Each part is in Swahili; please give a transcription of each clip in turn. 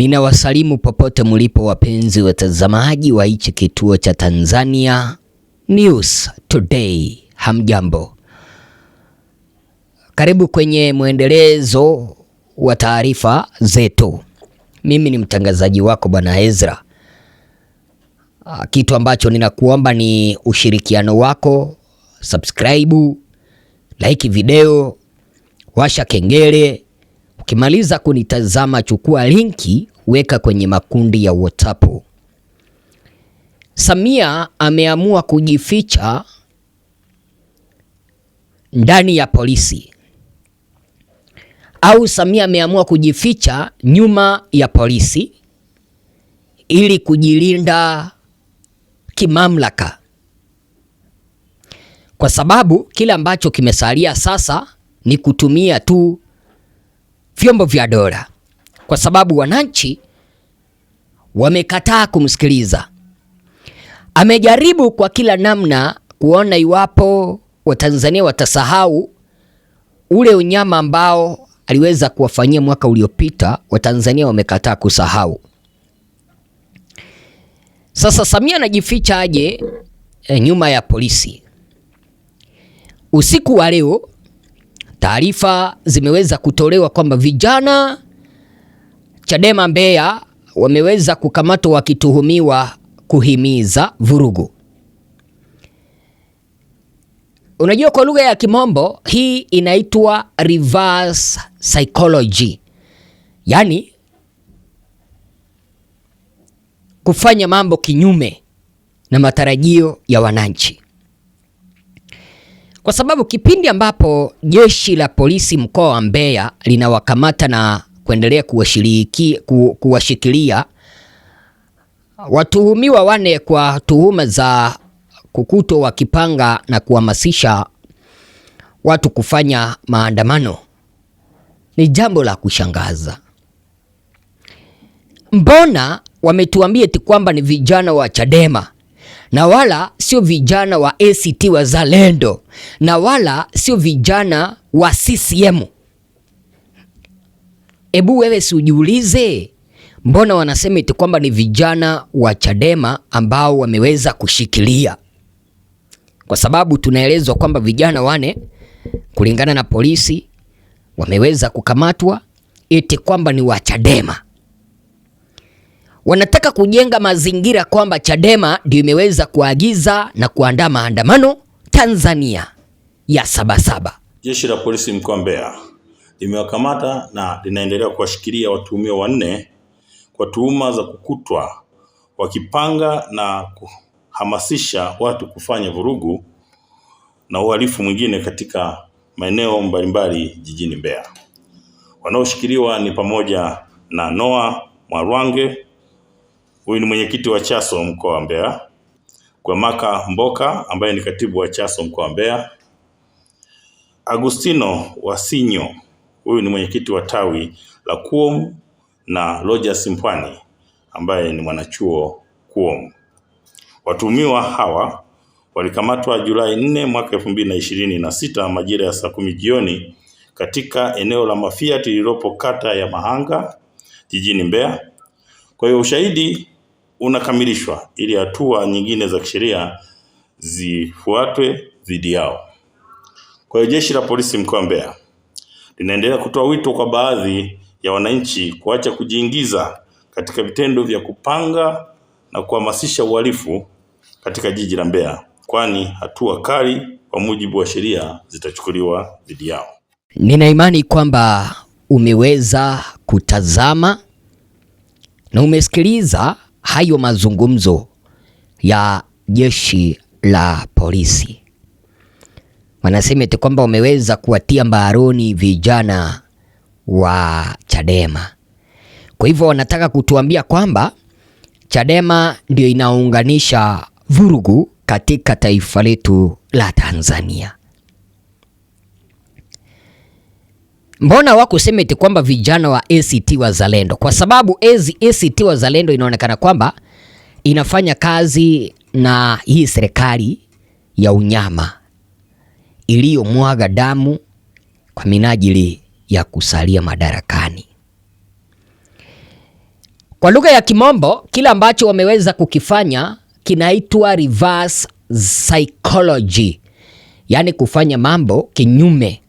Ninawasalimu popote mlipo wapenzi watazamaji wa hichi kituo cha Tanzania News Today. Hamjambo. Karibu kwenye mwendelezo wa taarifa zetu. Mimi ni mtangazaji wako Bwana Ezra. Kitu ambacho ninakuomba ni ushirikiano wako, subscribe, like video, washa kengele. Ukimaliza kunitazama chukua linki weka kwenye makundi ya WhatsApp. Samia ameamua kujificha ndani ya polisi. Au Samia ameamua kujificha nyuma ya polisi ili kujilinda kimamlaka. Kwa sababu kile ambacho kimesalia sasa ni kutumia tu vyombo vya dola. Kwa sababu wananchi wamekataa kumsikiliza. Amejaribu kwa kila namna kuona iwapo Watanzania watasahau ule unyama ambao aliweza kuwafanyia mwaka uliopita. Watanzania wamekataa kusahau. Sasa Samia anajificha aje nyuma ya polisi? Usiku wa leo taarifa zimeweza kutolewa kwamba vijana Chadema Mbeya wameweza kukamatwa wakituhumiwa kuhimiza vurugu. Unajua, kwa lugha ya Kimombo hii inaitwa reverse psychology. Yaani kufanya mambo kinyume na matarajio ya wananchi. Kwa sababu kipindi ambapo jeshi la polisi mkoa wa Mbeya linawakamata na kuendelea kuwashikilia watuhumiwa wane kwa tuhuma za kukutwa wakipanga na kuhamasisha watu kufanya maandamano, ni jambo la kushangaza. Mbona wametuambia eti kwamba ni vijana wa Chadema na wala sio vijana wa ACT Wazalendo na wala sio vijana wa CCM? Ebu wewe si ujiulize, mbona wanasema eti kwamba ni vijana wa Chadema ambao wameweza kushikilia? Kwa sababu tunaelezwa kwamba vijana wane kulingana na polisi wameweza kukamatwa eti kwamba ni wa Chadema. Wanataka kujenga mazingira kwamba Chadema ndio imeweza kuagiza na kuandaa maandamano Tanzania ya Sabasaba. Jeshi la polisi mkoa wa Mbeya limewakamata na linaendelea kuwashikilia watuhumiwa wanne kwa tuhuma za kukutwa wakipanga na kuhamasisha watu kufanya vurugu na uhalifu mwingine katika maeneo mbalimbali jijini Mbeya. Wanaoshikiliwa ni pamoja na Noah Mwarwange, huyu ni mwenyekiti wa Chaso mkoa wa Mbeya, Gwamaka Mboka ambaye ni katibu wa Chaso mkoa wa Mbeya, Agustino Wasinyo, huyu ni mwenyekiti wa tawi la Kuom, na Rogers Mpwani ambaye ni mwanachuo Kuom. Watuhumiwa hawa walikamatwa Julai 4 mwaka 2026 majira ya saa 10 jioni katika eneo la Mafiati lililopo kata ya Mahanga jijini Mbeya. Kwa hiyo ushahidi unakamilishwa ili hatua nyingine za kisheria zifuatwe dhidi yao. Kwa hiyo jeshi la polisi mkoa wa Mbeya linaendelea kutoa wito kwa baadhi ya wananchi kuacha kujiingiza katika vitendo vya kupanga na kuhamasisha uhalifu katika jiji la Mbeya, kwani hatua kali kwa mujibu wa sheria zitachukuliwa dhidi yao. Nina imani kwamba umeweza kutazama na umesikiliza hayo mazungumzo ya jeshi la polisi. Wanasema eti kwamba wameweza kuwatia mbaroni vijana wa Chadema. Kwa hivyo wanataka kutuambia kwamba Chadema ndio inaunganisha vurugu katika taifa letu la Tanzania. Mbona wako sema eti kwamba vijana wa ACT Wazalendo? Kwa sababu ACT Wazalendo inaonekana kwamba inafanya kazi na hii serikali ya unyama iliyomwaga damu kwa minajili ya kusalia madarakani. Kwa lugha ya Kimombo, kila ambacho wameweza kukifanya kinaitwa reverse psychology, yaani kufanya mambo kinyume.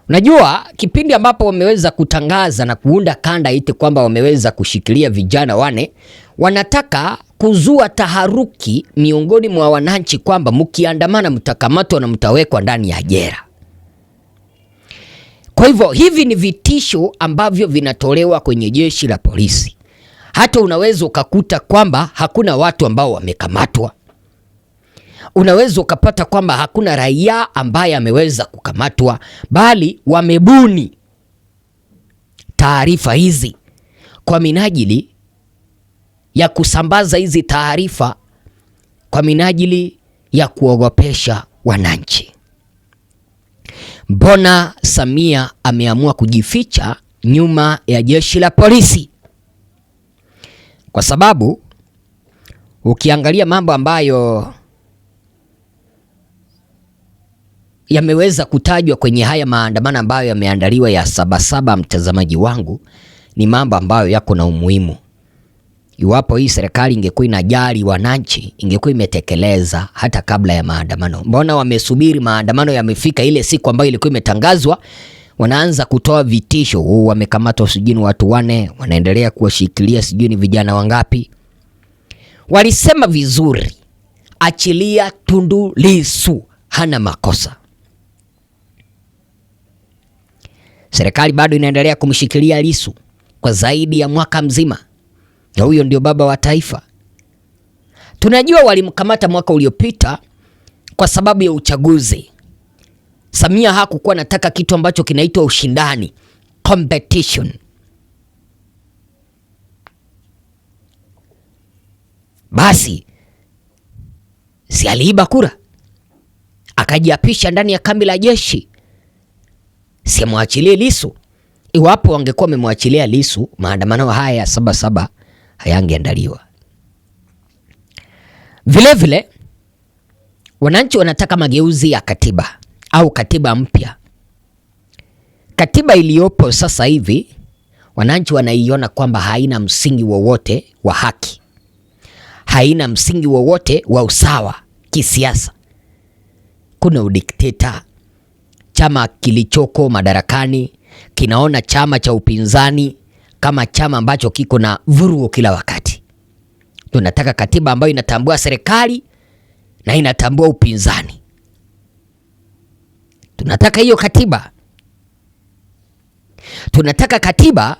Unajua, kipindi ambapo wameweza kutangaza na kuunda kanda ite kwamba wameweza kushikilia vijana wane, wanataka kuzua taharuki miongoni mwa wananchi kwamba mkiandamana mtakamatwa na mtawekwa ndani ya jela. Kwa hivyo hivi ni vitisho ambavyo vinatolewa kwenye jeshi la polisi. Hata unaweza ukakuta kwamba hakuna watu ambao wamekamatwa. Unaweza ukapata kwamba hakuna raia ambaye ameweza kukamatwa, bali wamebuni taarifa hizi kwa minajili ya kusambaza hizi taarifa kwa minajili ya kuogopesha wananchi. Mbona Samia ameamua kujificha nyuma ya jeshi la polisi? Kwa sababu ukiangalia mambo ambayo yameweza kutajwa kwenye haya maandamano ambayo yameandaliwa ya Sabasaba, mtazamaji wangu, ni mambo ambayo yako na umuhimu. Iwapo hii serikali ingekuwa inajali wananchi, ingekuwa imetekeleza hata kabla ya maandamano. Mbona wamesubiri maandamano yamefika ile siku ambayo ilikuwa imetangazwa, wanaanza kutoa vitisho? Wamekamatwa sijui ni watu 4, wanaendelea kuwashikilia sijui ni vijana wangapi. Walisema vizuri, achilia Tundu Lissu, hana makosa. Serikali bado inaendelea kumshikilia Lissu kwa zaidi ya mwaka mzima. Na huyo ndio baba wa taifa. Tunajua walimkamata mwaka uliopita kwa sababu ya uchaguzi. Samia hakukuwa anataka kitu ambacho kinaitwa ushindani, competition. Basi si aliiba kura, akajiapisha ndani ya kambi la jeshi. Si muachilie Lissu. Iwapo wangekuwa wamemwachilia Lissu, maandamano haya ya Sabasaba hayangeandaliwa. Vile vile wananchi wanataka mageuzi ya katiba au katiba mpya. Katiba iliyopo sasa hivi wananchi wanaiona kwamba haina msingi wowote wa haki, haina msingi wowote wa usawa kisiasa. Kuna udikteta. Chama kilichoko madarakani kinaona chama cha upinzani kama chama ambacho kiko na vurugu kila wakati. Tunataka katiba ambayo inatambua serikali na inatambua upinzani. Tunataka hiyo katiba. Tunataka katiba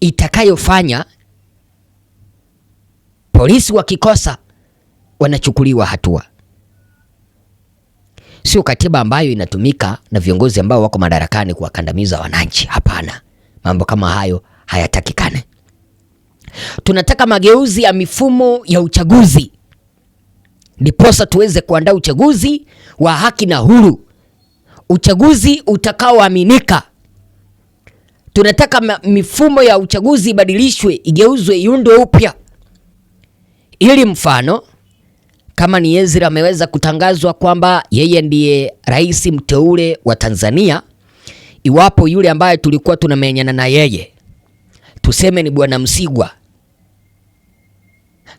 itakayofanya polisi wakikosa wanachukuliwa hatua. Sio katiba ambayo inatumika na viongozi ambao wako madarakani kuwakandamiza wananchi. Hapana, mambo kama hayo hayatakikane. Tunataka mageuzi ya mifumo ya uchaguzi, ndiposa tuweze kuandaa uchaguzi wa haki na huru, uchaguzi utakaoaminika. Tunataka mifumo ya uchaguzi ibadilishwe, igeuzwe, iundwe upya, ili mfano kama ni Ezra ameweza kutangazwa kwamba yeye ndiye rais mteule wa Tanzania, iwapo yule ambaye tulikuwa tunamenyana na yeye, tuseme ni Bwana Msigwa,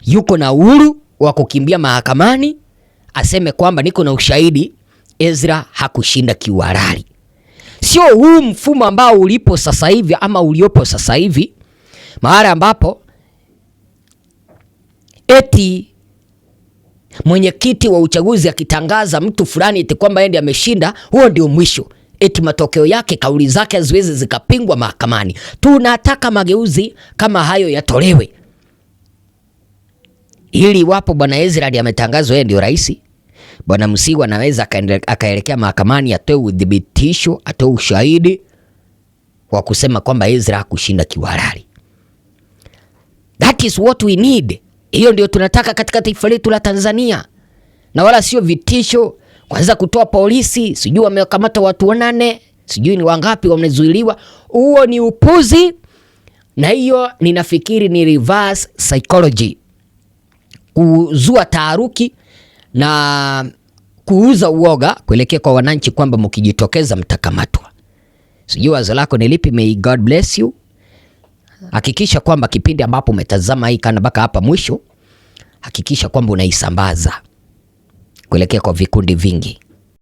yuko na uhuru wa kukimbia mahakamani aseme kwamba niko na ushahidi Ezra hakushinda kiuhalali. Sio huu mfumo ambao ulipo sasa hivi ama uliopo sasa hivi, mahali ambapo eti mwenyekiti wa uchaguzi akitangaza mtu fulani eti kwamba yeye ndiye ameshinda, huo ndio mwisho. Eti matokeo yake, kauli zake haziwezi zikapingwa mahakamani. Tunataka mageuzi kama hayo yatolewe, ili wapo Bwana Ezra ndiye ametangazwa yeye ndio rais, Bwana Msigwa anaweza akaelekea mahakamani atoe udhibitisho, atoe ushahidi wa kusema kwamba Ezra hakushinda kiuhalali. That is what we need. Hiyo ndio tunataka katika taifa letu la Tanzania, na wala sio vitisho. Kwanza kutoa polisi sijui wamekamata watu 8, sijui ni wangapi wamezuiliwa. Huo ni upuzi, na hiyo ninafikiri ni reverse psychology, kuzua taharuki na kuuza uoga kuelekea kwa wananchi kwamba mkijitokeza mtakamatwa. Sijui wazo lako ni lipi? May God bless you. Hakikisha kwamba kipindi ambapo umetazama hii kana mpaka hapa mwisho, hakikisha kwamba unaisambaza kuelekea kwa vikundi vingi.